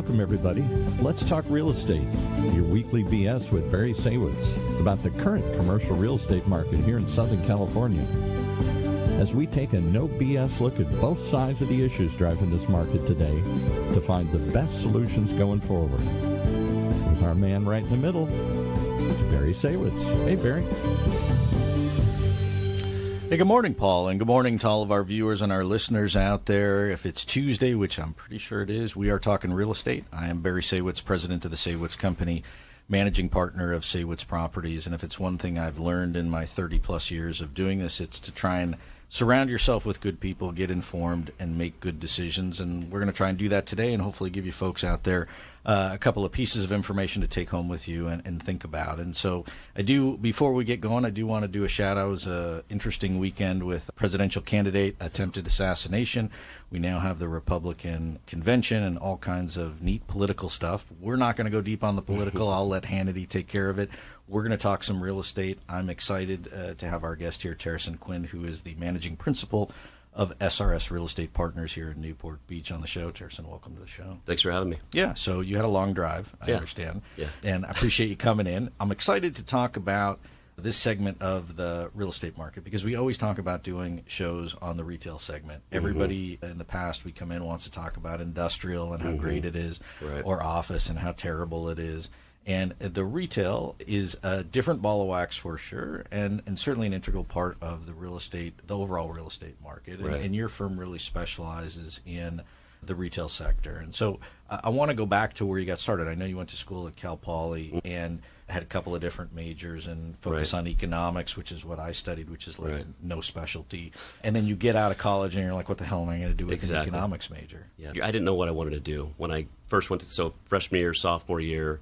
Welcome, everybody. Let's talk real estate. Your weekly BS with Barry Saywitz about the current commercial real estate market here in Southern California. As we take a no BS look at both sides of the issues driving this market today to find the best solutions going forward. With our man right in the middle, it's Barry Saywitz. Hey, Barry. Hey, good morning, Paul, and good morning to all of our viewers and our listeners out there. If it's Tuesday, which I'm pretty sure it is, we are talking real estate. I am Barry Saywitz, president of the Saywitz Company, managing partner of Saywitz Properties. And if it's one thing I've learned in my 30-plus years of doing this, it's to try and surround yourself with good people, get informed, and make good decisions. And we're going to try and do that today and hopefully give you folks out there a couple of pieces of information to take home with you and think about. And so before we get going, I do want to do a shout out. It was an interesting weekend with a presidential candidate attempted assassination. We now have the Republican convention and all kinds of neat political stuff. We're not going to go deep on the political. I'll let Hannity take care of it. We're going to talk some real estate. I'm excited to have our guest here, Terrison Quinn, who is the managing principal of SRS Real Estate Partners here in Newport Beach on the show. Terrison, welcome to the show. Thanks for having me. Yeah, so you had a long drive, I understand. Yeah. And I appreciate you coming in. I'm excited to talk about this segment of the real estate market because we always talk about doing shows on the retail segment. Everybody in the past we come in wants to talk about industrial and how great it is, or office and how terrible it is. And the retail is a different ball of wax for sure, and certainly an integral part of the real estate, the overall real estate market. And your firm really specializes in the retail sector. And so I want to go back to where you got started. I know you went to school at Cal Poly and had a couple of different majors and focus on economics, which is what I studied, which is like no specialty. And then you get out of college and you're like, what the hell am I going to do with an economics major? Yeah. I didn't know what I wanted to do. When I first went to freshman year, sophomore year,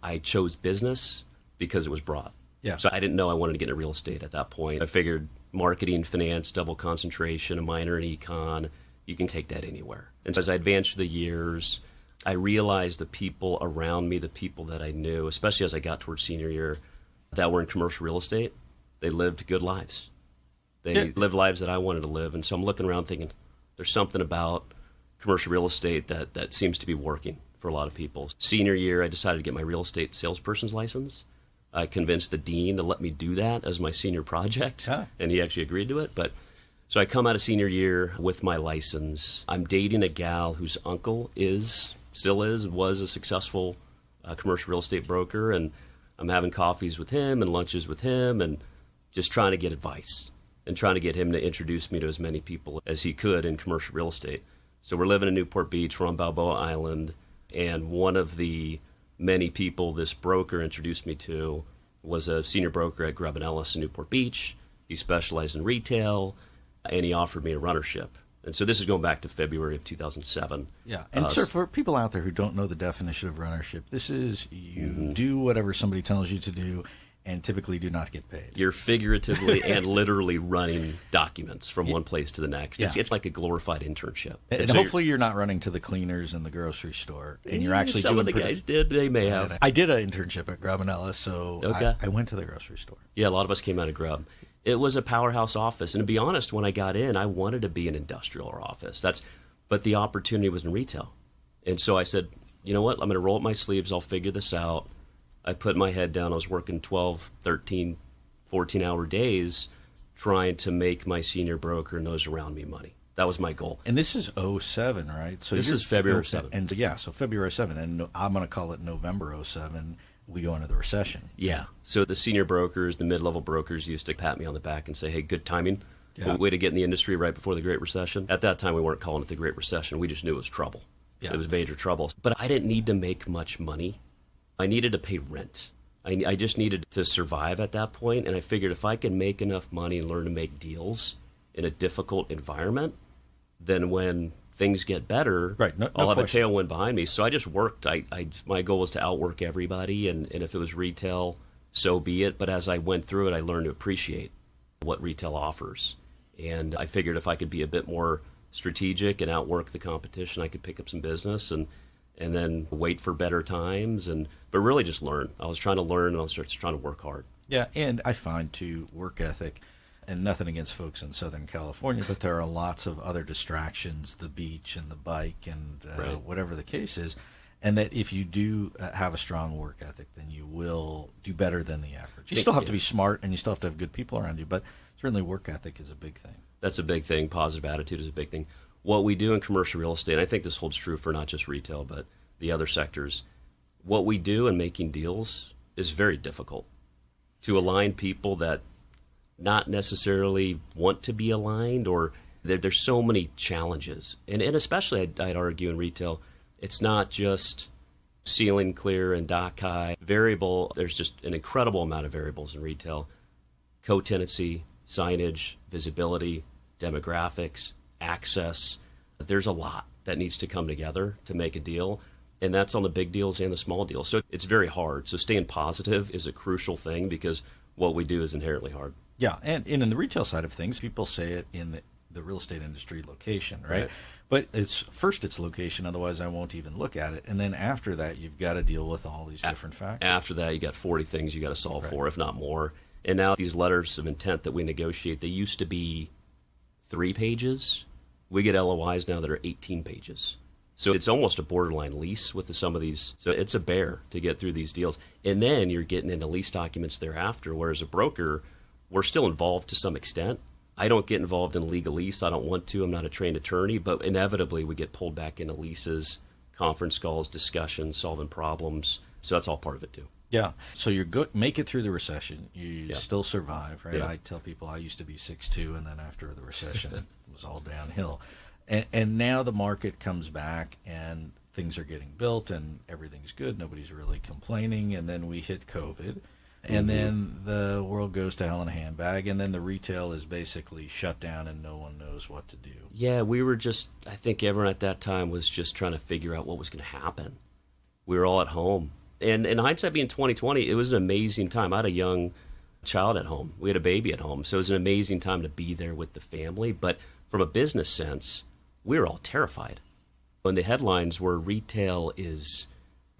I chose business because it was broad. Yeah. So I didn't know I wanted to get into real estate at that point. I figured marketing, finance, double concentration, a minor in econ, you can take that anywhere. And so as I advanced through the years, I realized the people around me, the people that I knew, especially as I got towards senior year, that were in commercial real estate, they lived good lives. They lived lives that I wanted to live. And so I'm looking around thinking, there's something about commercial real estate that seems to be working for a lot of people. Senior year, I decided to get my real estate salesperson's license. I convinced the dean to let me do that as my senior project, and he actually agreed to it. But so I come out of senior year with my license. I'm dating a gal whose uncle was a successful commercial real estate broker, and I'm having coffees with him and lunches with him and just trying to get advice and trying to get him to introduce me to as many people as he could in commercial real estate. So we're living in Newport Beach, we're on Balboa Island, and one of the many people this broker introduced me to was a senior broker at Grubb & Ellis in Newport Beach. He specialized in retail, and he offered me a runnership. And so this is going back to February of 2007. Yeah. And sir, for people out there who don't know the definition of runnership, this is you do whatever somebody tells you to do and typically do not get paid. You're figuratively and literally running documents from one place to the next. Yeah. It's like a glorified internship. And so hopefully you're not running to the cleaners in the grocery store. And you're actually some of the guys did. They may have. I did an internship at Grubb & Ellis, so I went to the grocery store. Yeah, a lot of us came out of Grubb. It was a powerhouse office. And to be honest, when I got in, I wanted to be an industrial or office. But the opportunity was in retail. And so I said, you know what, I'm going to roll up my sleeves. I'll figure this out. I put my head down. I was working 12, 13, 14-hour days trying to make my senior broker and those around me money. That was my goal. And this is 07, right? So this is February 7. And so February 7. And I'm going to call it November 07. We go into the recession. Yeah. So the senior brokers, the mid-level brokers used to pat me on the back and say, hey, good timing. Yeah. Way to get in the industry right before the Great Recession. At that time, we weren't calling it the Great Recession. We just knew it was trouble. Yeah. It was major trouble. But I didn't need to make much money. I needed to pay rent. I just needed to survive at that point, and I figured if I can make enough money and learn to make deals in a difficult environment, then when things get better, I'll have a tailwind behind me. So I just worked. My goal was to outwork everybody, and if it was retail, so be it. But as I went through it, I learned to appreciate what retail offers. And I figured if I could be a bit more strategic and outwork the competition, I could pick up some business and then wait for better times, but really just learn. I was trying to learn, and I was just trying to work hard. Yeah, and I find, too, work ethic, and nothing against folks in Southern California, but there are lots of other distractions, the beach and the bike and whatever the case is. and that if you do have a strong work ethic, then you will do better than the average. You still have to be smart, and you still have to have good people around you, but certainly work ethic is a big thing. That's a big thing. Positive attitude is a big thing. What we do in commercial real estate, and I think this holds true for not just retail, but the other sectors, what we do in making deals is very difficult. To align people that not necessarily want to be aligned, or there's so many challenges. And especially, I'd argue in retail, it's not just ceiling clear and dock high. Variable, there's just an incredible amount of variables in retail. Co-tenancy, signage, visibility, demographics, access. There's a lot that needs to come together to make a deal. And that's on the big deals and the small deals. So it's very hard. So staying positive is a crucial thing because what we do is inherently hard. Yeah, and in the retail side of things, people say it in the real estate industry, location, right? But it's location, otherwise I won't even look at it. And then after that, you've got to deal with all these different factors. After that, you got 40 things you got to solve for, if not more. And now these letters of intent that we negotiate, they used to be 3 pages. We get LOIs now that are 18 pages. So it's almost a borderline lease with some of these. So it's a bear to get through these deals. And then you're getting into lease documents thereafter, whereas a broker, we're still involved to some extent. I don't get involved in legalese. I don't want to. I'm not a trained attorney. But inevitably, we get pulled back into leases, conference calls, discussions, solving problems. So that's all part of it, too. Yeah. So you're good. Make it through the recession. You still survive, right? Yeah. I tell people I used to be 6'2", and then after the recession, it was all downhill. And now the market comes back, and things are getting built, and everything's good. Nobody's really complaining. And then we hit COVID, and then the world goes to hell in a handbag, and then the retail is basically shut down, and no one knows what to do. Yeah, we were just, I think everyone at that time was just trying to figure out what was going to happen. We were all at home. And in hindsight being 2020, it was an amazing time. I had a young child at home. We had a baby at home. So it was an amazing time to be there with the family. But from a business sense, we were all terrified. When the headlines were retail is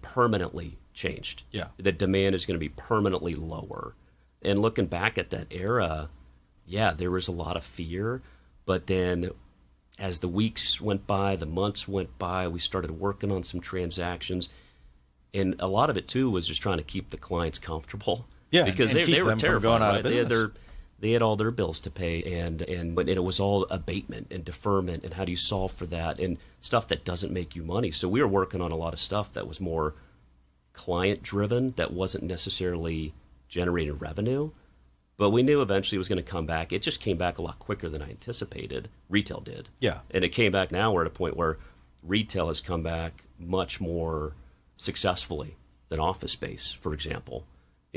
permanently changed. Yeah. The demand is going to be permanently lower. And looking back at that era, yeah, there was a lot of fear. But then as the weeks went by, the months went by, we started working on some transactions. And a lot of it, too, was just trying to keep the clients comfortable. Yeah, because and they were them from terrified. going out of Right? business. They had all their bills to pay, and it was all abatement and deferment, and how do you solve for that, and stuff that doesn't make you money. So we were working on a lot of stuff that was more client-driven, that wasn't necessarily generating revenue. But we knew eventually it was going to come back. It just came back a lot quicker than I anticipated. Retail did. Yeah. And it came back now. We're at a point where retail has come back much more successfully than office space, for example.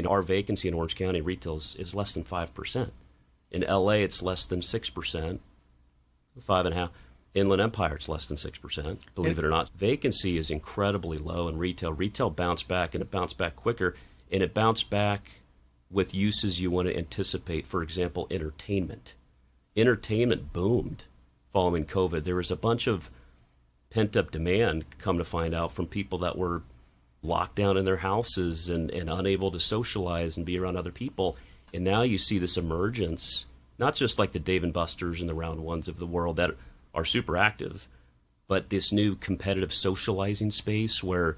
Our vacancy in Orange County retail is less than 5%. In LA, it's less than 6%, 5.5%. Inland Empire, it's less than 6%, believe it or not. Vacancy is incredibly low in retail. Retail bounced back, and it bounced back quicker, and it bounced back with uses you want to anticipate. For example, entertainment. Entertainment boomed following COVID. There was a bunch of pent-up demand, come to find out, from people that were locked down in their houses and unable to socialize and be around other people. And now you see this emergence, not just like the Dave & Buster's and the Round Ones of the world that are super active, but this new competitive socializing space where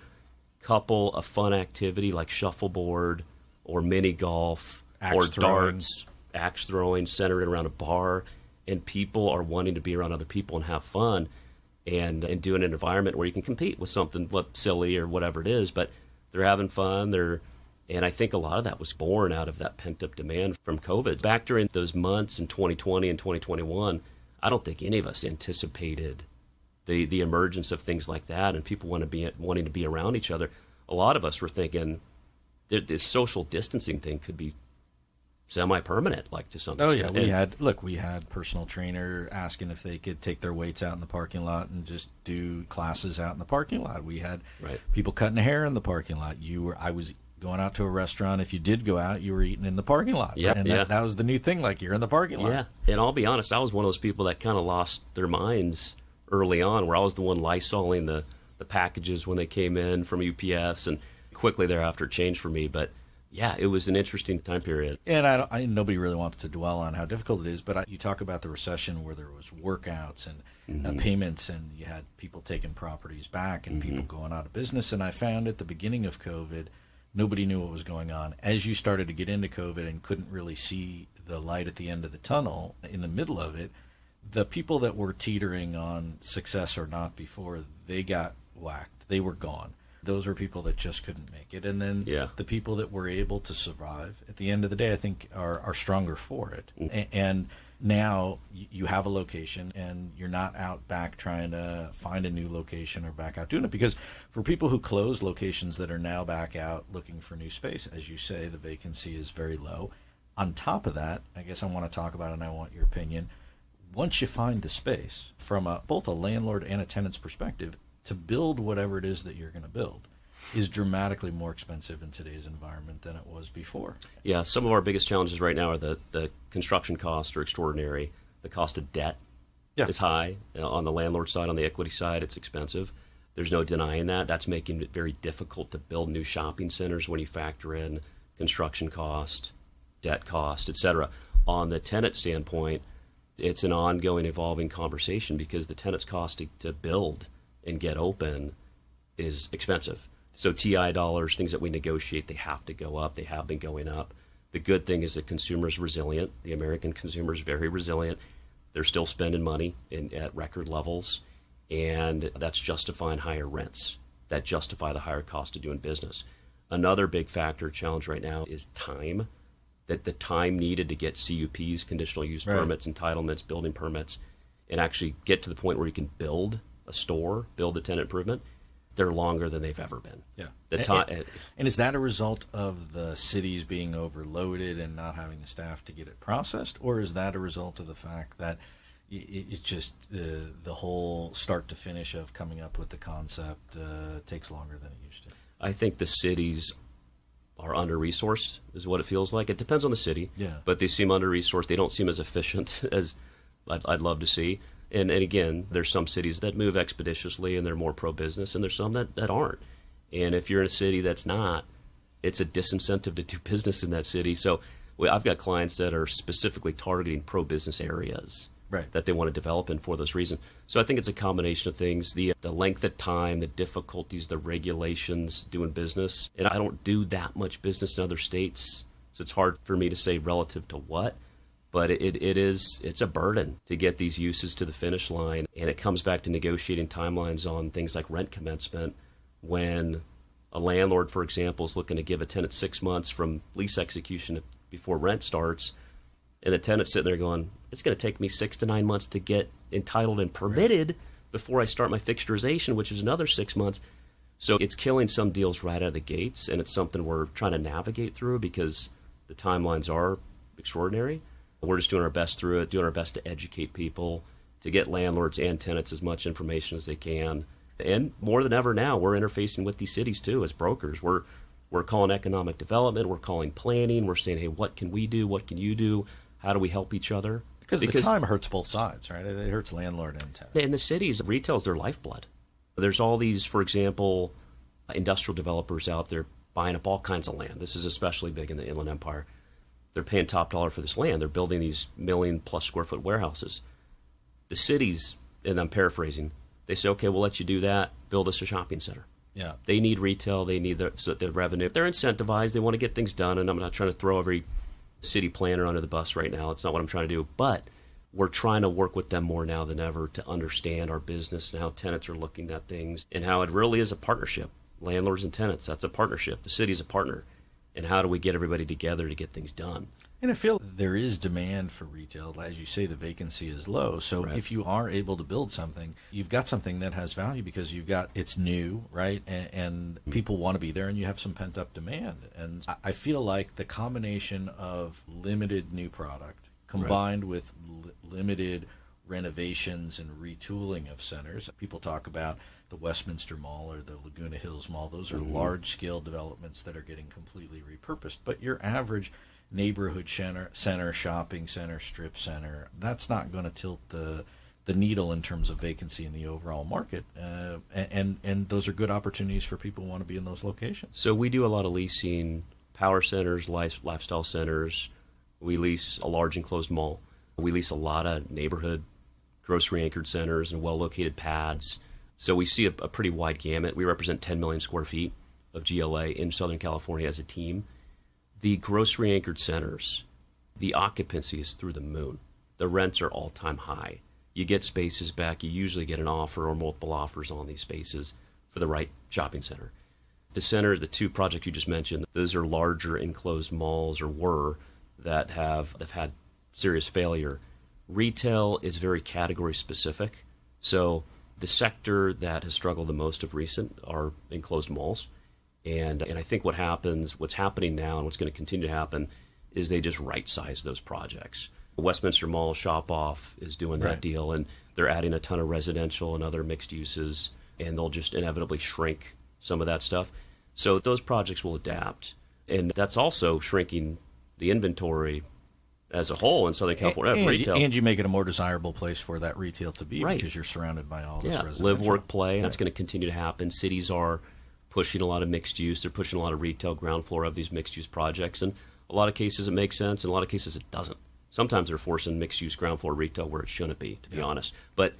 couple a fun activity like shuffleboard or mini golf or darts, axe throwing centered around a bar, and people are wanting to be around other people and have fun. And do an environment where you can compete with something silly or whatever it is, but they're having fun. And I think a lot of that was born out of that pent-up demand from COVID. Back during those months in 2020 and 2021, I don't think any of us anticipated the emergence of things like that, and people wanting to be around each other. A lot of us were thinking that this social distancing thing could be semi-permanent, like to some extent. Oh yeah, we had personal trainer asking if they could take their weights out in the parking lot and just do classes out in the parking lot. We had people cutting hair in the parking lot. I was going out to a restaurant. If you did go out, you were eating in the parking lot. Yeah, and that was the new thing. Like, you're in the parking lot. Yeah, and I'll be honest, I was one of those people that kind of lost their minds early on, where I was the one Lysoling the packages when they came in from UPS, and quickly thereafter changed for me. But Yeah, it was an interesting time period. And nobody really wants to dwell on how difficult it is, but you talk about the recession where there was workouts and payments, and you had people taking properties back and people going out of business. And I found at the beginning of COVID, nobody knew what was going on. As you started to get into COVID and couldn't really see the light at the end of the tunnel in the middle of it, the people that were teetering on success or not before, they got whacked. They were gone. Those were people that just couldn't make it. And then the people that were able to survive, at the end of the day, I think are stronger for it. And now you have a location and you're not out back trying to find a new location or back out doing it. Because for people who closed locations that are now back out looking for new space, as you say, the vacancy is very low. On top of that, I guess I want to talk about it and I want your opinion. Once you find the space, from both a landlord and a tenant's perspective, to build whatever it is that you're going to build is dramatically more expensive in today's environment than it was before. Yeah, some of our biggest challenges right now are the construction costs are extraordinary. The cost of debt is high. On the landlord side, on the equity side, it's expensive. There's no denying that. That's making it very difficult to build new shopping centers when you factor in construction cost, debt cost, et cetera. On the tenant standpoint, it's an ongoing, evolving conversation because the tenant's cost to build and get open is expensive. So TI dollars, things that we negotiate, they have to go up. They have been going up. The good thing is the consumer is resilient. The American consumer is very resilient. They're still spending money at record levels, and that's justifying higher rents. That justify the higher cost of doing business. Another big factor challenge right now is time. That the time needed to get CUPs, conditional use permits, entitlements, building permits, and actually get to the point where you can build a store, build a tenant improvement, they're longer than they've ever been. Yeah. The time, and is that a result of the cities being overloaded and not having the staff to get it processed, or is that a result of the fact that it's just the whole start to finish of coming up with the concept takes longer than it used to? I think the cities are under-resourced is what it feels like. It depends on the city, but they seem under-resourced. They don't seem as efficient as I'd love to see. And again, there's some cities that move expeditiously and they're more pro-business, and there's some that aren't. And if you're in a city that's not, it's a disincentive to do business in that city. So I've got clients that are specifically targeting pro-business areas that they want to develop in for those reasons. So I think it's a combination of things, the length of time, the difficulties, the regulations doing business. And I don't do that much business in other states, so it's hard for me to say relative to what. But it's a burden to get these uses to the finish line. And it comes back to negotiating timelines on things like rent commencement. When a landlord, for example, is looking to give a tenant 6 months from lease execution before rent starts, and the tenant's sitting there going, it's going to take me 6 to 9 months to get entitled and permitted before I start my fixturization, which is another 6 months. So it's killing some deals right out of the gates, and it's something we're trying to navigate through because the timelines are extraordinary. We're just doing our best through it, doing our best to educate people, to get landlords and tenants as much information as they can. And more than ever now, we're interfacing with these cities too as brokers. We're calling economic development, we're calling planning, we're saying, hey, what can we do, what can you do, how do we help each other? Because the time hurts both sides, right? It hurts landlord and tenant. In the cities, retail's their lifeblood. There's all these, for example, industrial developers out there buying up all kinds of land. This is especially big in the Inland Empire. They're paying top dollar for this land. They're building these 1 million+ square foot warehouses. The cities, and I'm paraphrasing, they say, okay, we'll let you do that. Build us a shopping center. Yeah. They need retail. They need the revenue. They're incentivized. They want to get things done. And I'm not trying to throw every city planner under the bus right now. It's not what I'm trying to do. But we're trying to work with them more now than ever to understand our business and how tenants are looking at things and how it really is a partnership. Landlords and tenants, that's a partnership. The city's a partner. And how do we get everybody together to get things done? And I feel there is demand for retail. As you say, the vacancy is low. So if you are able to build something, you've got something that has value because it's new, right? And people want to be there and you have some pent up demand. And I feel like the combination of limited new product combined with limited renovations and retooling of centers. People talk about the Westminster Mall or the Laguna Hills Mall. Those are large-scale developments that are getting completely repurposed. But your average neighborhood center, shopping center, strip center, that's not going to tilt the needle in terms of vacancy in the overall market. And those are good opportunities for people who want to be in those locations. So we do a lot of leasing power centers, lifestyle centers. We lease a large enclosed mall. We lease a lot of neighborhood grocery-anchored centers and well-located pads. So we see a pretty wide gamut. We represent 10 million square feet of GLA in Southern California as a team. The grocery-anchored centers, the occupancy is through the moon. The rents are all-time high. You get spaces back. You usually get an offer or multiple offers on these spaces for the right shopping center. The two projects you just mentioned, those are larger enclosed malls, or were, that have had serious failure. Retail is very category specific. So the sector that has struggled the most of recent are enclosed malls. And I think what's happening now and what's going to continue to happen is they just right-size those projects. Westminster Mall Shop Off is doing that deal, and they're adding a ton of residential and other mixed uses, and they'll just inevitably shrink some of that stuff. So those projects will adapt. And that's also shrinking the inventory as a whole in Southern California. Retail. And you make it a more desirable place for that retail to be because you're surrounded by all this residential. Live, work, play. That's going to continue to happen. Cities are pushing a lot of mixed use. They're pushing a lot of retail ground floor of these mixed use projects. And a lot of cases it makes sense. In a lot of cases it doesn't. Sometimes they're forcing mixed use ground floor retail where it shouldn't be, to be honest. But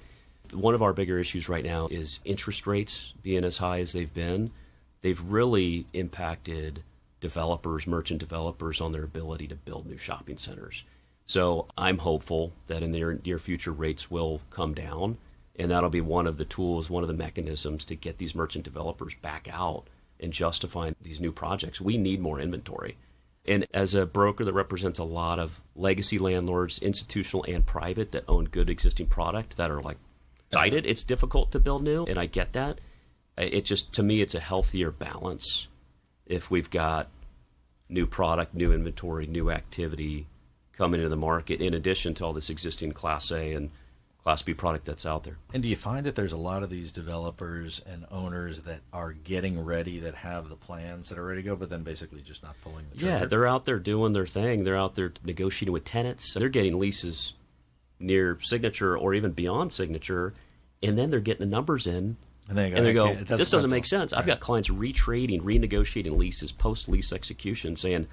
one of our bigger issues right now is interest rates being as high as they've been. They've really impacted developers, merchant developers, on their ability to build new shopping centers. So I'm hopeful that in the near future rates will come down, and that'll be one of the tools, one of the mechanisms to get these merchant developers back out and justifying these new projects. We need more inventory. And as a broker that represents a lot of legacy landlords, institutional and private, that own good existing product that are like excited, it's difficult to build new, and I get that. It just, to me, it's a healthier balance if we've got new product, new inventory, new activity coming into the market, in addition to all this existing Class A and Class B product that's out there. And do you find that there's a lot of these developers and owners that are getting ready, that have the plans that are ready to go, but then basically just not pulling the trigger? Yeah, they're out there doing their thing. They're out there negotiating with tenants. They're getting leases near signature or even beyond signature, and then they're getting the numbers in. And they go, this doesn't make sense. I've got clients retrading, renegotiating leases post-lease execution, saying,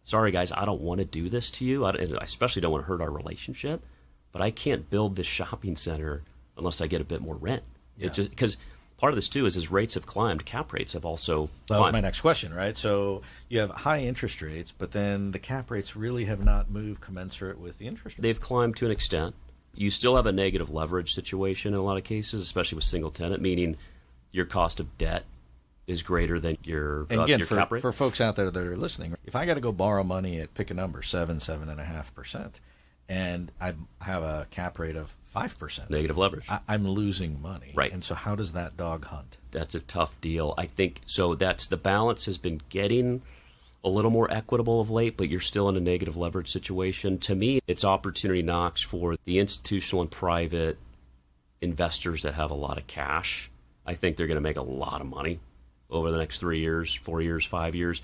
sorry, guys, I don't want to do this to you. I especially don't want to hurt our relationship, but I can't build this shopping center unless I get a bit more rent. Yeah. It's just because part of this, too, is as rates have climbed, cap rates have also climbed. That was my next question, right? So you have high interest rates, but then the cap rates really have not moved commensurate with the interest rate. They've climbed to an extent. You still have a negative leverage situation in a lot of cases, especially with single tenant, meaning your cost of debt is greater than your cap rate. For folks out there that are listening, if I got to go borrow money at, pick a number, 7.5%, and I have a cap rate of 5%, negative leverage, I'm losing money. Right. And so how does that dog hunt? That's a tough deal. I think so. That's the balance has been getting a little more equitable of late, but you're still in a negative leverage situation. To me, it's opportunity knocks for the institutional and private investors that have a lot of cash. I think they're going to make a lot of money over the next 3 years, 4 years, 5 years.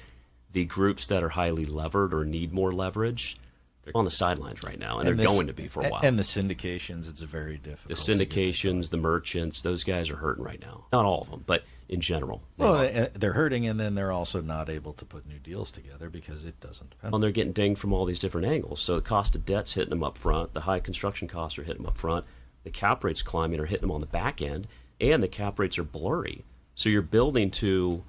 The groups that are highly levered or need more leverage, they're on the sidelines right now, and they're going to be for a while. And the syndications, it's very difficult. The syndications, the merchants, those guys are hurting right now. Not all of them, but in general. They're hurting, and then they're also not able to put new deals together because it doesn't depend. And they're getting dinged from all these different angles. So the cost of debt's hitting them up front. The high construction costs are hitting them up front. The cap rates climbing are hitting them on the back end, and the cap rates are blurry. So you're building to,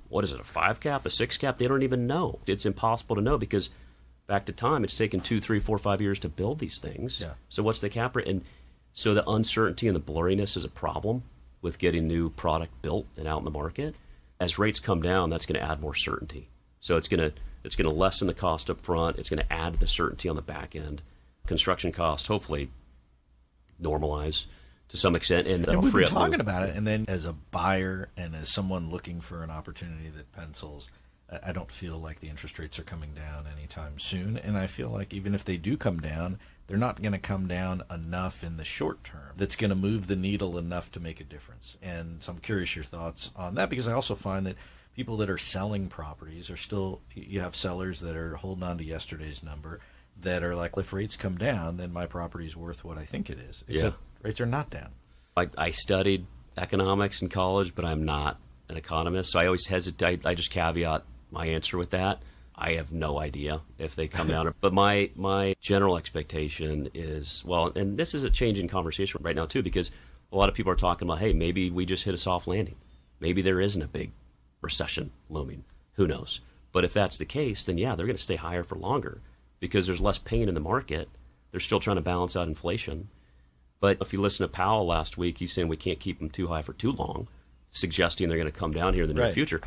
what is it, a 5 cap, a 6 cap? They don't even know. It's impossible to know because back to time, it's taken 2, 3, 4, 5 years to build these things. Yeah. So what's the cap rate? And so the uncertainty and the blurriness is a problem with getting new product built and out in the market. As rates come down, that's going to add more certainty. So it's going to lessen the cost up front. It's going to add the certainty on the back end. Construction costs hopefully normalize to some extent, and we've been talking about it. And then as a buyer and as someone looking for an opportunity that pencils, I don't feel like the interest rates are coming down anytime soon. And I feel like even if they do come down, they're not going to come down enough in the short term that's going to move the needle enough to make a difference. And so I'm curious your thoughts on that, because I also find that people that are selling properties are still, you have sellers that are holding on to yesterday's number that are like, if rates come down, then my property is worth what I think it is. Except rates are not down. I studied economics in college, but I'm not an economist, so I always hesitate. I just caveat my answer with that. I have no idea if they come down. But my general expectation is, well, and this is a changing conversation right now too, because a lot of people are talking about, hey, maybe we just hit a soft landing. Maybe there isn't a big recession looming. Who knows? But if that's the case, then yeah, they're going to stay higher for longer because there's less pain in the market. They're still trying to balance out inflation. But if you listen to Powell last week, he's saying we can't keep them too high for too long, suggesting they're going to come down here in the near future.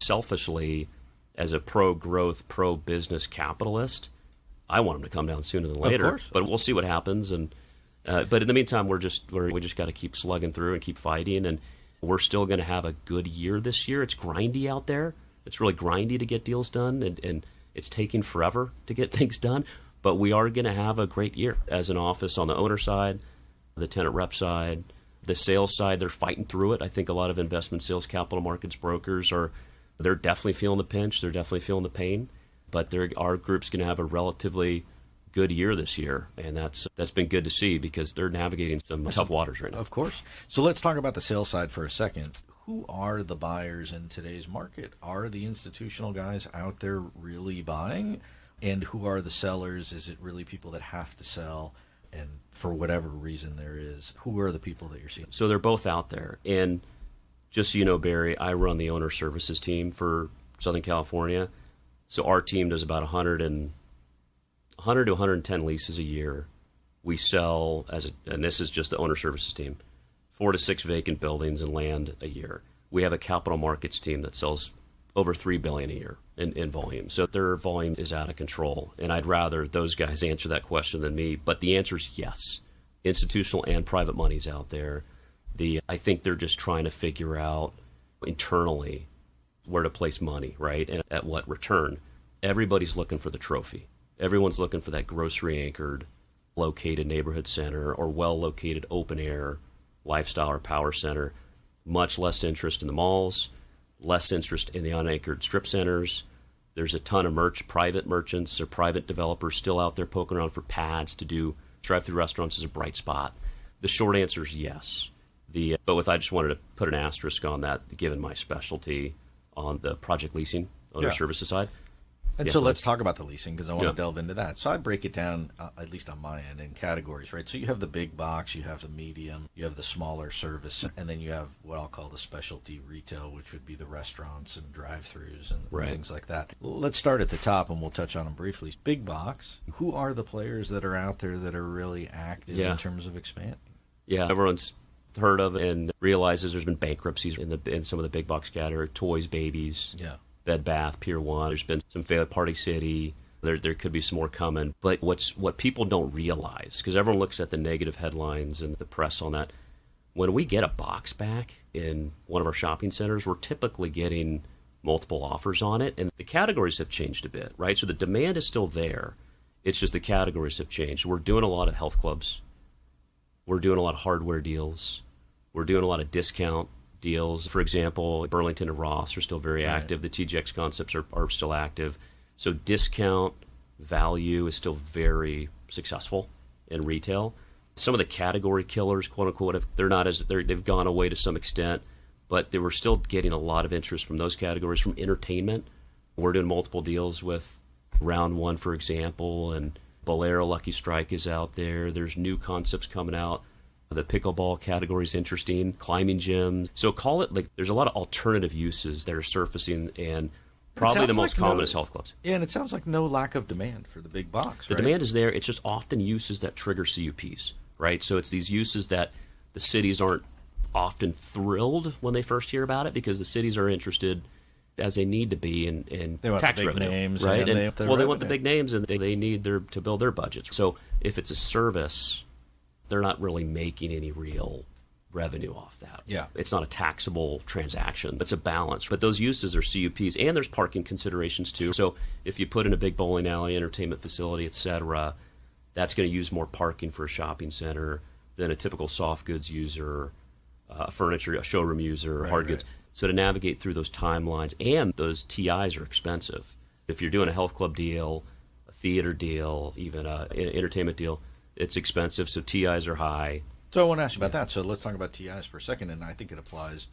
Selfishly, as a pro-growth, pro-business capitalist, I want them to come down sooner than later. Of course. But we'll see what happens. And but in the meantime, we just got to keep slugging through and keep fighting. And we're still going to have a good year this year. It's grindy out there. It's really grindy to get deals done, and it's taking forever to get things done. But we are going to have a great year as an office on the owner side, the tenant rep side, the sales side. They're fighting through it. I think a lot of investment sales, capital markets brokers they're definitely feeling the pinch. They're definitely feeling the pain. But our group's going to have a relatively good year this year, and that's been good to see because they're navigating some tough waters right now. Of course. So let's talk about the sales side for a second. Who are the buyers in today's market? Are the institutional guys out there really buying? And who are the sellers? Is it really people that have to sell? And for whatever reason there is, who are the people that you're seeing? So they're both out there. And just so you know, Barry, I run the owner services team for Southern California. So our team does about 100 to 110 leases a year. We sell, and this is just the owner services team, 4 to 6 vacant buildings and land a year. We have a capital markets team that sells over $3 billion a year in volume. So their volume is out of control. And I'd rather those guys answer that question than me. But the answer is yes. Institutional and private money's out there. I think they're just trying to figure out internally where to place money, right? And at what return. Everybody's looking for the trophy. Everyone's looking for that grocery-anchored, located neighborhood center or well-located open-air lifestyle or power center. Much less interest in the malls, less interest in the unanchored strip centers. There's a ton of private merchants or private developers still out there poking around for pads to do drive-through restaurants is a bright spot. The short answer is yes. I just wanted to put an asterisk on that, given my specialty on the project leasing owner services side. And so let's talk about the leasing because I want to delve into that. So I break it down, at least on my end, in categories, right? So you have the big box, you have the medium, you have the smaller service, and then you have what I'll call the specialty retail, which would be the restaurants and drive-thrus and things like that. Let's start at the top, and we'll touch on them briefly. Big box, who are the players that are out there that are really active in terms of expanding? Yeah, everyone's heard of and realizes there's been bankruptcies in some of the big box category, toys, babies. Yeah. Bed Bath, Pier 1. There's been some failure, Party City. There could be some more coming. But what people don't realize, because everyone looks at the negative headlines and the press on that, when we get a box back in one of our shopping centers, we're typically getting multiple offers on it. And the categories have changed a bit, right? So the demand is still there. It's just the categories have changed. We're doing a lot of health clubs. We're doing a lot of hardware deals. We're doing a lot of discount deals. For example, Burlington and Ross are still very active. The TJX concepts are still active. So discount value is still very successful in retail. Some of the category killers, quote unquote, they've gone away to some extent, but they were still getting a lot of interest from those categories. From entertainment, we're doing multiple deals with Round One, for example, and Bolero Lucky Strike is out there. There's new concepts coming out. The pickleball category is interesting, climbing gyms. So call it like there's a lot of alternative uses that are surfacing, and probably the most common is health clubs. Yeah, and it sounds like no lack of demand for the big box, The demand is there. It's just often uses that trigger CUPs, right? So it's these uses that the cities aren't often thrilled when they first hear about it because the cities are interested, as they need to be, in tax revenue, names, right? And they want the big names, and they need to build their budgets. So if it's a service, they're not really making any real revenue off that. Yeah. It's not a taxable transaction. It's a balance. But those uses are CUPs, and there's parking considerations too. So if you put in a big bowling alley, entertainment facility, et cetera, that's going to use more parking for a shopping center than a typical soft goods user, furniture, a showroom user, hard goods. So to navigate through those timelines, and those TIs are expensive. If you're doing a health club deal, a theater deal, even an entertainment deal, it's expensive, so TIs are high. So I want to ask you about that. So let's talk about TIs for a second, and I think it applies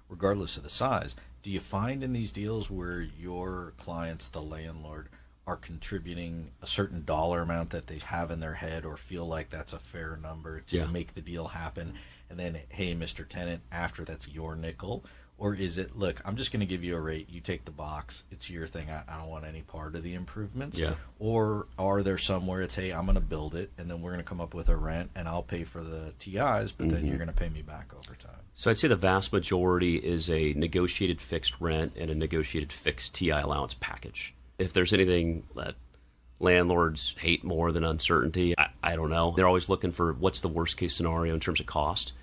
regardless of the size. Do you find in these deals where your clients, the landlord, are contributing a certain dollar amount that they have in their head or feel like that's a fair number to make the deal happen? And then, hey, Mr. Tenant, after that's your nickel? Or is it, look, I'm just going to give you a rate. You take the box. It's your thing. I don't want any part of the improvements. Yeah. Or are there somewhere it's, hey, I'm going to build it, and then we're going to come up with a rent, and I'll pay for the TIs, but then you're going to pay me back over time? So I'd say the vast majority is a negotiated fixed rent and a negotiated fixed TI allowance package. If there's anything that landlords hate more than uncertainty, I don't know. They're always looking for what's the worst case scenario in terms of cost.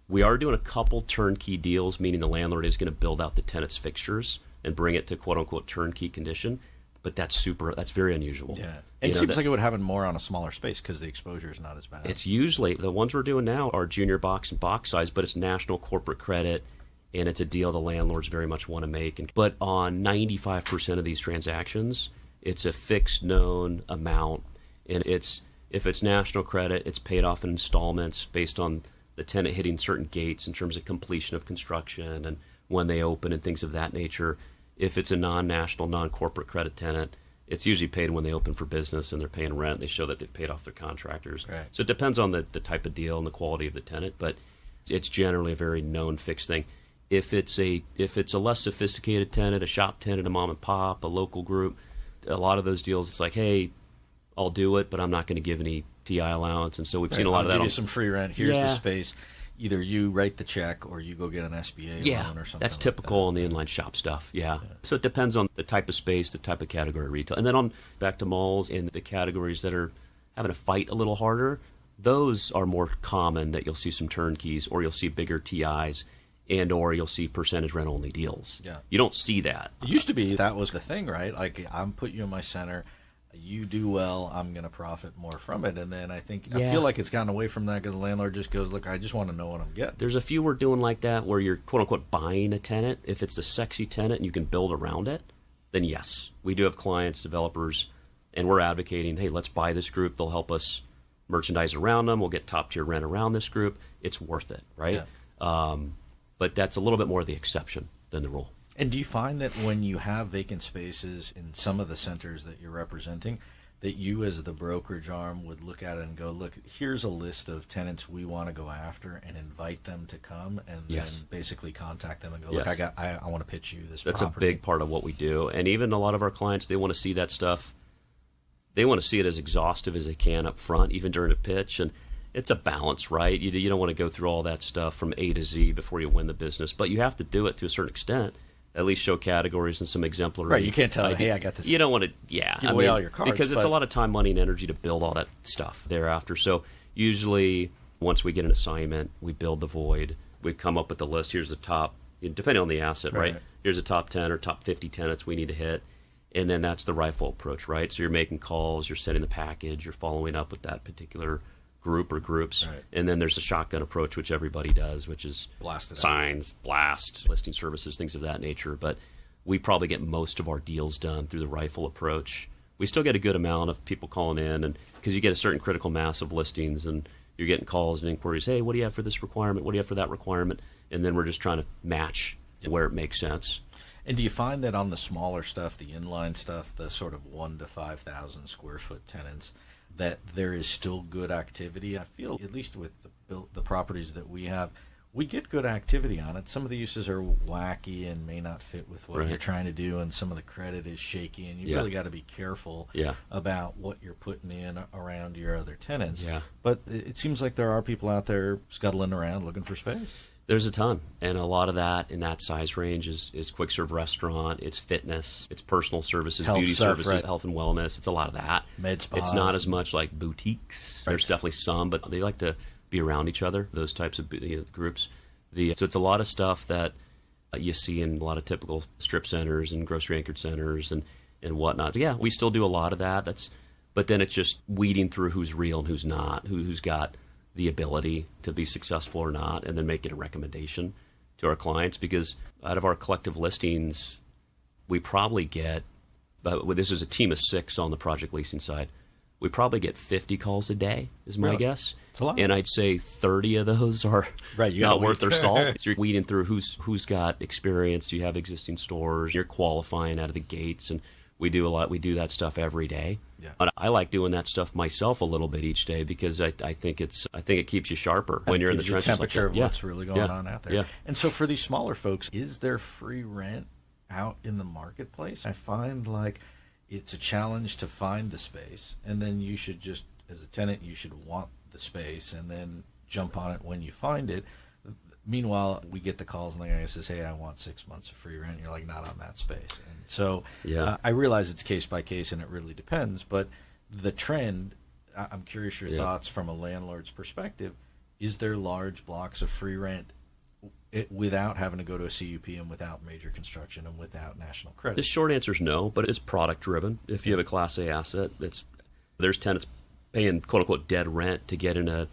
We are doing a couple turnkey deals, meaning the landlord is going to build out the tenant's fixtures and bring it to quote-unquote turnkey condition, but that's very unusual. Yeah, and it seems like it would happen more on a smaller space because the exposure is not as bad. It's usually, the ones we're doing now are junior box and box size, but it's national corporate credit, and it's a deal the landlords very much want to make. But on 95% of these transactions, it's a fixed known amount, and if it's national credit, it's paid off in installments based on the tenant hitting certain gates in terms of completion of construction and when they open and things of that nature. If it's a non-national, non-corporate credit tenant, it's usually paid when they open for business and they're paying rent. They show that they've paid off their contractors. Right. So it depends on the type of deal and the quality of the tenant, but it's generally a very known fixed thing. If it's a less sophisticated tenant, a shop tenant, a mom and pop, a local group, a lot of those deals, it's like, hey, I'll do it, but I'm not going to give any TI allowance. And so we've seen a lot of that. I'll give you some free rent. Here's the space. Either you write the check or you go get an SBA loan or something. That's typical on the inline shop stuff. Yeah. So it depends on the type of space, the type of category of retail. And then on back to malls and the categories that are having to fight a little harder, those are more common that you'll see some turnkeys or you'll see bigger TIs and or you'll see percentage rent only deals. Yeah. You don't see that. It used to be that was the thing, right? Like, I'm put you in my center. You do well, I'm going to profit more from it. And then I feel like it's gotten away from that because the landlord just goes, look, I just want to know what I'm getting. There's a few we're doing like that where you're quote-unquote buying a tenant. If it's a sexy tenant and you can build around it, then yes. We do have clients, developers, and we're advocating, hey, let's buy this group. They'll help us merchandise around them. We'll get top-tier rent around this group. It's worth it, right? Yeah. But that's a little bit more the exception than the rule. And do you find that when you have vacant spaces in some of the centers that you're representing, that you as the brokerage arm would look at it and go, look, here's a list of tenants we want to go after and invite them to come and then basically contact them and go, look, I want to pitch you this That's property. a big part of what we do. And even a lot of our clients, they want to see that stuff. They want to see it as exhaustive as they can up front, even during a pitch. And it's a balance, right? You don't want to go through all that stuff from A to Z before you win the business, but you have to do it to a certain extent. At least show categories and some exemplary. Right, you can't tell, hey, I got this. You don't want to, give away all your cards. Because it's a lot of time, money, and energy to build all that stuff thereafter. So usually, once we get an assignment, we build the void. We come up with the list. Here's the top, depending on the asset, right? Here's the top 10 or top 50 tenants we need to hit. And then that's the rifle approach, right? So you're making calls, you're setting the package, you're following up with that particular group or groups. Right. And then there's a shotgun approach, which everybody does, which is signs, blast, listing services, things of that nature. But we probably get most of our deals done through the rifle approach. We still get a good amount of people calling in, and because you get a certain critical mass of listings and you're getting calls and inquiries, hey, what do you have for this requirement? What do you have for that requirement? And then we're just trying to match where it makes sense. And do you find that on the smaller stuff, the inline stuff, the sort of 1 to 5,000 square foot tenants, that there is still good activity? I feel, at least with the properties that we have, we get good activity on it. Some of the uses are wacky and may not fit with what you're trying to do, and some of the credit is shaky, and you really got to be careful about what you're putting in around your other tenants. Yeah. But it seems like there are people out there scuttling around looking for space. There's a ton, and a lot of that in that size range is quick serve restaurant, it's fitness, it's personal services, beauty services, health and wellness. It's a lot of that. Med spas. It's not as much like boutiques. There's definitely some, but they like to be around each other, those types of groups. So it's a lot of stuff that you see in a lot of typical strip centers and grocery anchored centers and whatnot. So yeah, we still do a lot of that. But then it's just weeding through who's real and who's not, who's got the ability to be successful or not, and then making a recommendation to our clients. Because out of our collective listings, we probably get, this is a team of 6 on the project leasing side, we probably get 50 calls a day, is my guess. It's a lot. And I'd say 30 of those are not worth their salt. So you're weeding through who's got experience. Do you have existing stores? You're qualifying out of the gates, and we do that stuff every day. Yeah. But I like doing that stuff myself a little bit each day because I think it keeps you sharper when you're in the trenches. Temperature like of what's really going on out there. Yeah. And so for these smaller folks, is there free rent out in the marketplace? I find like it's a challenge to find the space, and then you should just, as a tenant, you should want the space and then jump on it when you find it. Meanwhile, we get the calls and the guy says, hey, I want 6 months of free rent. You're like, not on that space. And so I realize it's case by case and it really depends, but the trend, I'm curious your thoughts from a landlord's perspective. Is there large blocks of free rent without having to go to a CUP and without major construction and without national credit? The short answer is no, but it's product driven. If you have a Class A asset, there's tenants paying quote unquote dead rent to get into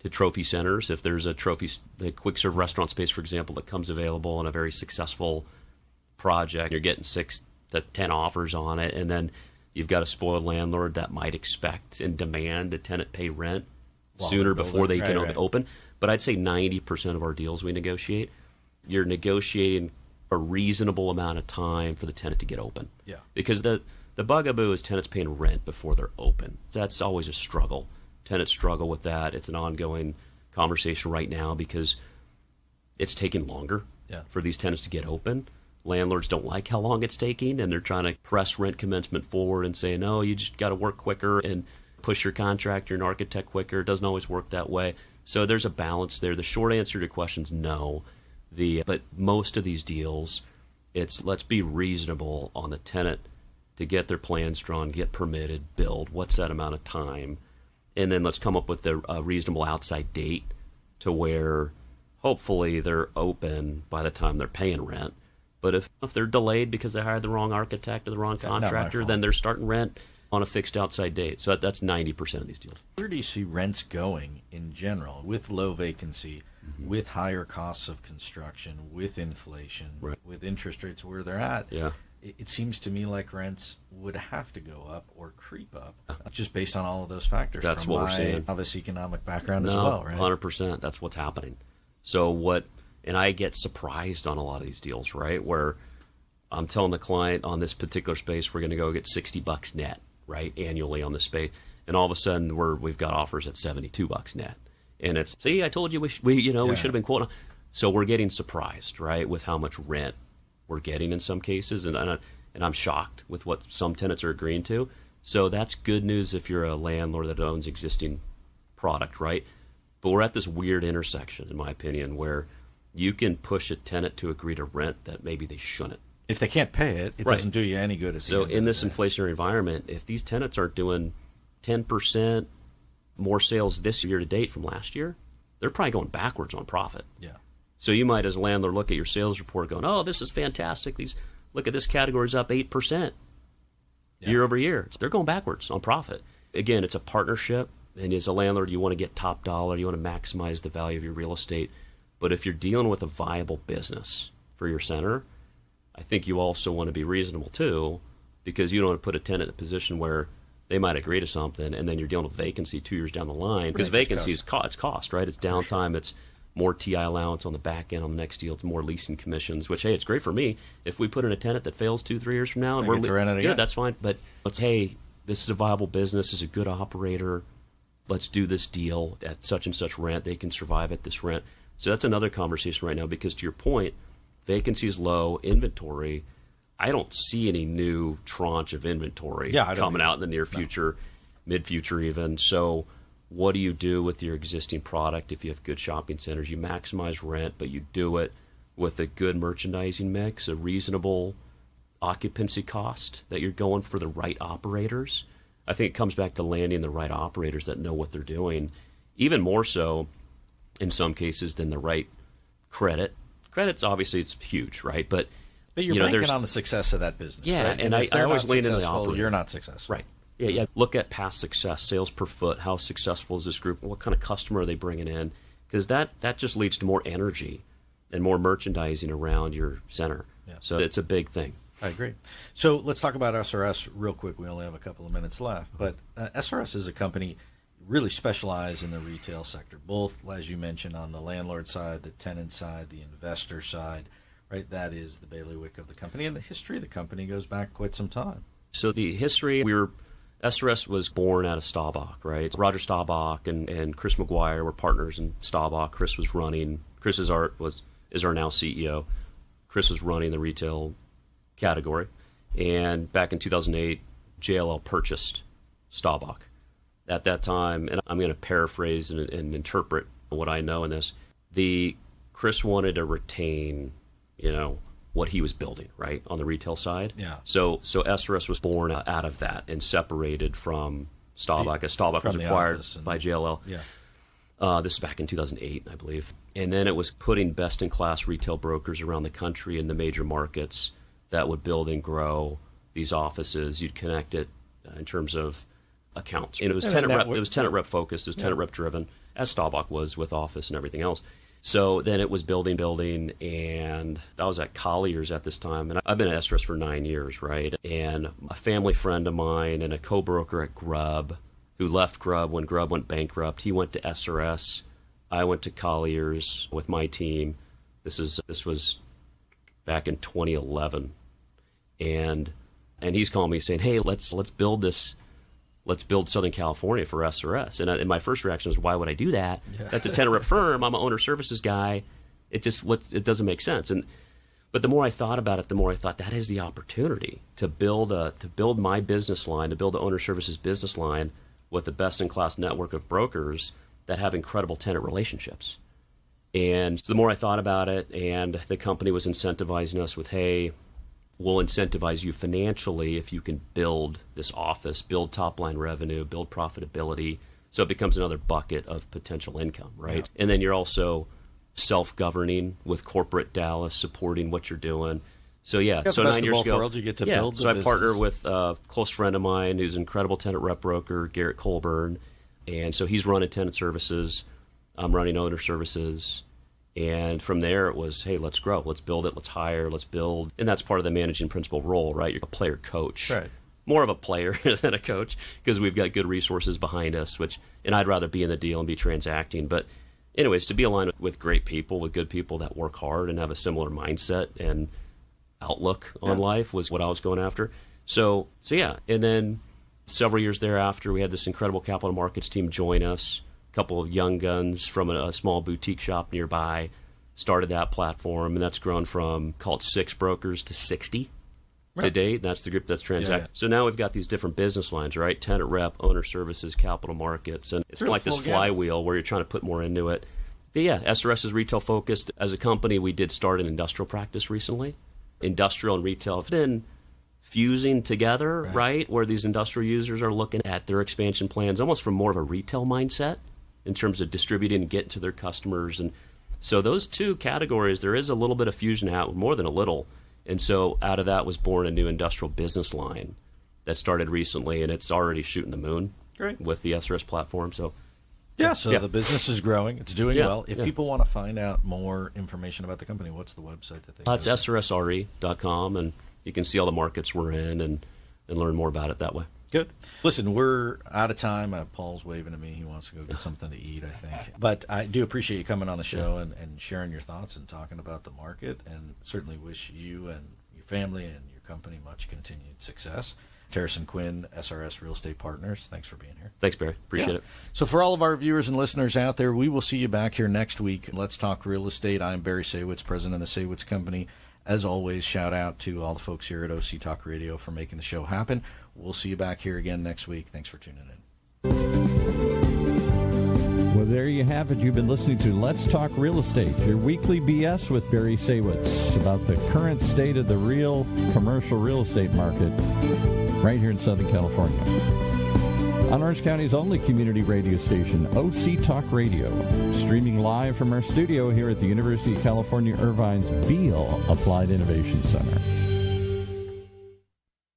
trophy centers. If there's a quick serve restaurant space, for example, that comes available in a very successful project, you're getting 6 to 10 offers on it, and then you've got a spoiled landlord that might expect and demand a tenant pay rent sooner before they can open. But I'd say 90% of our deals we negotiate, you're negotiating a reasonable amount of time for the tenant to get open. Yeah. Because the bugaboo is tenants paying rent before they're open. That's always a struggle. Tenants struggle with that. It's an ongoing conversation right now because it's taking longer for these tenants to get open. Landlords don't like how long it's taking, and they're trying to press rent commencement forward and say, no, you just got to work quicker and push your contractor and architect quicker. It doesn't always work that way. So there's a balance there. The short answer to your question is no. But most of these deals, it's let's be reasonable on the tenant to get their plans drawn, get permitted, build. What's that amount of time? And then let's come up with a reasonable outside date to where hopefully they're open by the time they're paying rent. But if they're delayed because they hired the wrong architect or the wrong contractor, then they're starting rent on a fixed outside date. So that's 90% of these deals. Where do you see rents going in general with low vacancy, with higher costs of construction, with inflation, with interest rates where they're at? Yeah. It seems to me like rents would have to go up or creep up just based on all of those factors. That's from what we're seeing. Novice economic background as well, right? 100%. That's what's happening. And I get surprised on a lot of these deals, right? Where I'm telling the client on this particular space, we're going to go get $60 net, right, annually on this space. And all of a sudden we've got offers at $72 net. And it's, see, I told you we should have been quoting. So we're getting surprised, right, with how much rent we're getting in some cases, and I'm shocked with what some tenants are agreeing to. So that's good news if you're a landlord that owns existing product, right? But we're at this weird intersection, in my opinion, where you can push a tenant to agree to rent that maybe they shouldn't. If they can't pay it, it doesn't do you any good. So in this inflationary environment, if these tenants aren't doing 10% more sales this year to date from last year, they're probably going backwards on profit. Yeah. So you might, as a landlord, look at your sales report going, oh, this is fantastic. Look at this category's up 8% year over year. They're going backwards on profit. Again, it's a partnership. And as a landlord, you want to get top dollar. You want to maximize the value of your real estate. But if you're dealing with a viable business for your center, I think you also want to be reasonable too, because you don't want to put a tenant in a position where they might agree to something and then you're dealing with vacancy 2 years down the line. Because vacancy is cost, right? It's downtime. It's more TI allowance on the back end on the next deal. It's more leasing commissions, which, hey, it's great for me. If we put in a tenant that fails 2-3 years from now and we're good, that's fine. But hey, this is a viable business. This is a good operator. Let's do this deal at such and such rent. They can survive at this rent. So that's another conversation right now, because to your point, vacancy is low, inventory. I don't see any new tranche of inventory coming out in the near future, mid-future even. So what do you do with your existing product if you have good shopping centers? You maximize rent, but you do it with a good merchandising mix, a reasonable occupancy cost, that you're going for the right operators. I think it comes back to landing the right operators that know what they're doing, even more so in some cases than the right credit. Credit's obviously it's huge, right? But you're banking on the success of that business. Yeah, right? and I always lean into the operator. You're not successful. Right. Yeah. Look at past success, sales per foot. How successful is this group? What kind of customer are they bringing in? Because that just leads to more energy and more merchandising around your center. Yeah. So it's a big thing. I agree. So let's talk about SRS real quick. We only have a couple of minutes left. But SRS is a company really specialized in the retail sector, both, as you mentioned, on the landlord side, the tenant side, the investor side, right? That is the bailiwick of the company. And the history of the company goes back quite some time. So the history, SRS was born out of Staubach, right? Roger Staubach and Chris McGuire were partners in Staubach. Chris is our now CEO. Chris was running the retail category. And back in 2008, JLL purchased Staubach. At that time, and I'm going to paraphrase and interpret what I know in this, Chris wanted to retain, what he was building, right, on the retail side. Yeah. So SRS was born out of that and separated from Staubach, as Staubach was acquired by JLL. Yeah. This is back in 2008, I believe. And then it was putting best-in-class retail brokers around the country in the major markets that would build and grow these offices. You'd connect it in terms of accounts. And it was tenant rep focused, it was tenant rep driven, as Staubach was with office and everything else. So then it was building, and I was at Colliers at this time, and I've been at SRS for 9 years, right? And a family friend of mine and a co-broker at Grubb, who left Grubb when Grubb went bankrupt, he went to SRS. I went to Colliers with my team. This was back in 2011, and he's calling me saying, "Hey, let's build this. Let's build Southern California for SRS." And my first reaction was, why would I do that? Yeah. That's a tenant rep firm. I'm an owner services guy. It doesn't make sense. But the more I thought about it, the more I thought that is the opportunity to build my business line, to build the owner services business line with the best-in-class network of brokers that have incredible tenant relationships. And so the more I thought about it, and the company was incentivizing us with, hey, we'll incentivize you financially if you can build this office, build top-line revenue, build profitability. So it becomes another bucket of potential income, right? Yeah. And then you're also self-governing with corporate Dallas, supporting what you're doing. So so 9 years ago, worlds, you get to build the so I business. partnered with a close friend of mine who's an incredible tenant rep broker, Garrett Colburn. And so he's running tenant services. I'm running owner services. And from there, it was, hey, let's grow. Let's build it. Let's hire. Let's build. And that's part of the managing principal role, right? You're a player coach. Right. More of a player than a coach because we've got good resources behind us, and I'd rather be in the deal and be transacting. But anyways, to be aligned with great people, with good people that work hard and have a similar mindset and outlook on life was what I was going after. So yeah. And then several years thereafter, we had this incredible capital markets team join us. Couple of young guns from a small boutique shop nearby started that platform, and that's grown from, call it 6 brokers to 60 to date. That's the group that's transacted. Yeah. So now we've got these different business lines, right? Tenant rep, owner services, capital markets, and it's like this flywheel where you're trying to put more into it. But yeah, SRS is retail focused. As a company, we did start an industrial practice recently. Industrial and retail have been fusing together, right? Where these industrial users are looking at their expansion plans almost from more of a retail mindset in terms of distributing and getting to their customers. And so those two categories, there is a little bit of fusion out, more than a little. And so out of that was born a new industrial business line that started recently, and it's already shooting the moon with the SRS platform. So the business is growing. It's doing well. If people want to find out more information about the company, what's the website that they It's srsre.com, and you can see all the markets we're in and learn more about it that way. Good. Listen, we're out of time. Paul's waving at me. He wants to go get something to eat, I think. But I do appreciate you coming on the show and sharing your thoughts and talking about the market, and certainly wish you and your family and your company much continued success. Terrison Quinn, SRS Real Estate Partners, thanks for being here. Thanks, Barry. Appreciate it. So for all of our viewers and listeners out there, we will see you back here next week. Let's talk real estate. I'm Barry Saywitz, president of the Saywitz Company. As always, shout out to all the folks here at OC Talk Radio for making the show happen. We'll see you back here again next week. Thanks for tuning in. Well, there you have it. You've been listening to Let's Talk Real Estate, your weekly BS with Barry Saywitz about the current state of the real commercial real estate market right here in Southern California. On Orange County's only community radio station, OC Talk Radio, streaming live from our studio here at the University of California Irvine's Beale Applied Innovation Center.